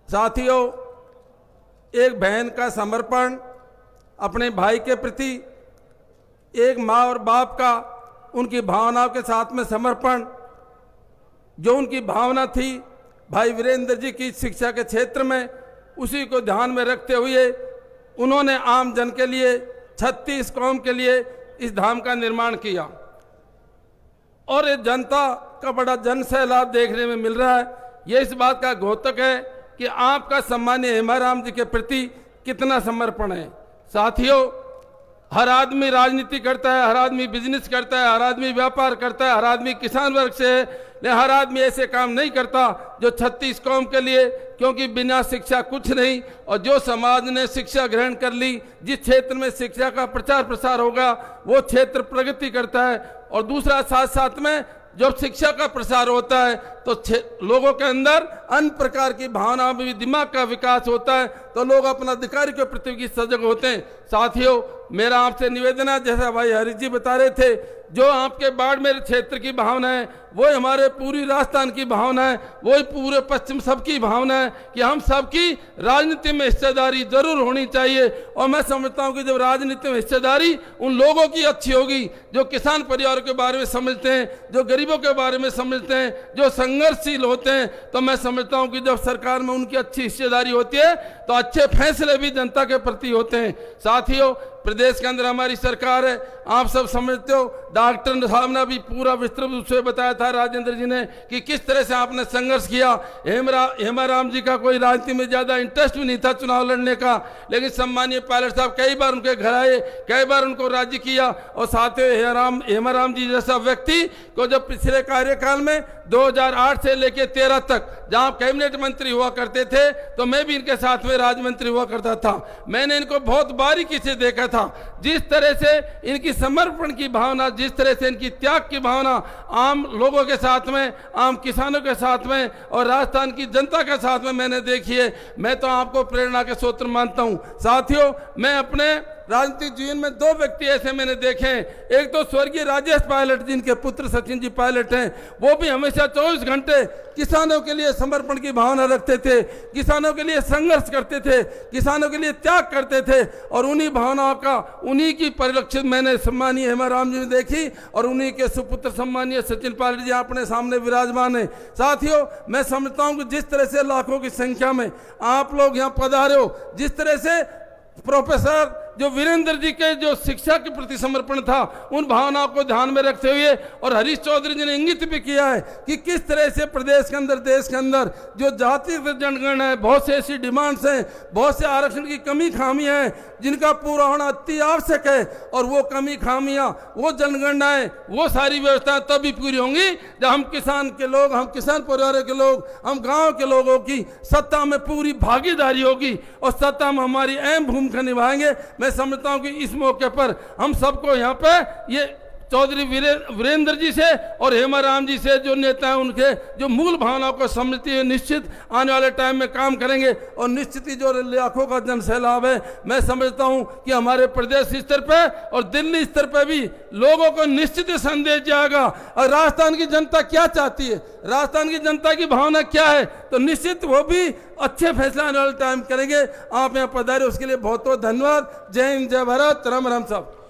साथियों, एक बहन का समर्पण अपने भाई के प्रति, एक माँ और बाप का उनकी भावनाओं के साथ में समर्पण, जो उनकी भावना थी भाई वीरेंद्र जी की शिक्षा के क्षेत्र में, उसी को ध्यान में रखते हुए उन्होंने आम जन के लिए, 36 कौम के लिए इस धाम का निर्माण किया और ये जनता का बड़ा जन सैलाब देखने में मिल रहा है। ये इस बात का द्योतक है कि आपका सम्मानीय हेमाराम जी के प्रति कितना समर्पण है। साथियों, हर आदमी राजनीति करता है, हर आदमी बिजनेस करता है, हर आदमी व्यापार करता है, हर आदमी किसान वर्ग से है, लेकिन हर आदमी ऐसे काम नहीं करता जो 36 कौम के लिए, क्योंकि बिना शिक्षा कुछ नहीं। और जो समाज ने शिक्षा ग्रहण कर ली, जिस क्षेत्र में शिक्षा का प्रचार प्रसार होगा वो क्षेत्र प्रगति करता है। और दूसरा, साथ साथ में जब शिक्षा का प्रसार होता है तो लोगों के अंदर अन्य प्रकार की भावना में भी दिमाग का विकास होता है, तो लोग अपना अधिकारी के प्रति सजग होते हैं। साथियों, मेरा आपसे निवेदन है, जैसा भाई हरीश जी बता रहे थे, जो आपके बाड़मेर क्षेत्र की भावना है वही हमारे पूरी राजस्थान की भावना है, वही पूरे पश्चिम सबकी भावना है कि हम सबकी राजनीति में हिस्सेदारी जरूर होनी चाहिए। और मैं समझता हूं कि जब राजनीति में हिस्सेदारी उन लोगों की अच्छी होगी जो किसान परिवारों के बारे में समझते हैं, जो गरीबों के बारे में समझते हैं, जो संघर्षशील होते हैं, तो मैं समझता हूं कि जब सरकार में उनकी अच्छी हिस्सेदारी होती है तो अच्छे फैसले भी जनता के प्रति होते हैं। साथियों, प्रदेश के अंदर हमारी सरकार है, आप सब समझते हो, डॉक्टर साहब ने भी पूरा विस्तृत रूप से बताया था, राजेंद्र जी ने, कि किस तरह से आपने संघर्ष किया। हेमाराम जी का कोई राजनीति में ज्यादा इंटरेस्ट भी नहीं था चुनाव लड़ने का, लेकिन सम्मानीय पायलट साहब कई बार उनके घर आए, कई बार उनको राजी किया। और साथ ही हेमाराम जी जैसा व्यक्ति को जब पिछले कार्यकाल में 2008 से लेकर 13 तक जहां कैबिनेट मंत्री हुआ करते थे, तो मैं भी इनके साथ में राज्य मंत्री हुआ करता था। मैंने इनको बहुत बारीकी से देखा था, जिस तरह से इनकी समर्पण की भावना, जिस तरह से इनकी त्याग की भावना आम लोगों के साथ में, आम किसानों के साथ में और राजस्थान की जनता के साथ में मैंने देखी है। मैं तो आपको प्रेरणा के स्रोत मानता हूं। साथियों, मैं अपने राजनीतिक जीवन में 2 व्यक्ति ऐसे मैंने देखे हैं। एक तो स्वर्गीय राजेश पायलट, जिनके पुत्र सचिन जी पायलट हैं, वो भी हमेशा 24 घंटे किसानों के लिए समर्पण की भावना रखते थे, किसानों के लिए संघर्ष करते थे, किसानों के लिए त्याग करते थे। और उन्हीं भावनाओं का, उन्हीं की परिलक्षित मैंने सम्मानीय हेमाराम जी में देखी और उन्हीं के सुपुत्र सम्मानीय सचिन पायलट जी अपने सामने विराजमान है। साथियों, मैं समझता हूं कि जिस तरह से लाखों की संख्या में आप लोग यहाँ पधारे हो, जिस तरह से प्रोफेसर जो वीरेंद्र जी के जो शिक्षा के प्रति समर्पण था, उन भावनाओं को ध्यान में रखते हुए, और हरीश चौधरी जी ने इंगित भी किया है कि किस तरह से प्रदेश के अंदर, देश के अंदर जो जाति जनगणना है, बहुत से ऐसी डिमांड्स हैं, बहुत से आरक्षण की कमी खामियां हैं जिनका पूरा होना अति आवश्यक है। और वो कमी खामियां, वो जनगणनाएं, वो सारी व्यवस्थाएं तभी पूरी होंगी जब हम किसान के लोग, हम किसान परिवारों के लोग, हम गाँव के लोगों की सत्ता में पूरी भागीदारी होगी और सत्ता में हमारी अहम भूमिका निभाएंगे। मैं समझता हूं कि इस मौके पर हम सबको यहाँ पे ये चौधरी वीरेंद्र जी से और हेमाराम जी से जो नेता हैं, उनके जो मूल भावनाओं को समझते हुए निश्चित आने वाले टाइम में काम करेंगे। और निश्चित ही जो लाखों का जन सैलाब है, मैं समझता हूं कि हमारे प्रदेश स्तर पे और दिल्ली स्तर पे भी लोगों को निश्चित संदेश जाएगा। और राजस्थान की जनता क्या चाहती है, राजस्थान की जनता की भावना क्या है, तो निश्चित वो भी अच्छे फैसले आने वाले टाइम करेंगे। आप यहाँ पधारे, उसके लिए बहुत बहुत धन्यवाद। जय हिंद, जय भारत, राम राम साहब।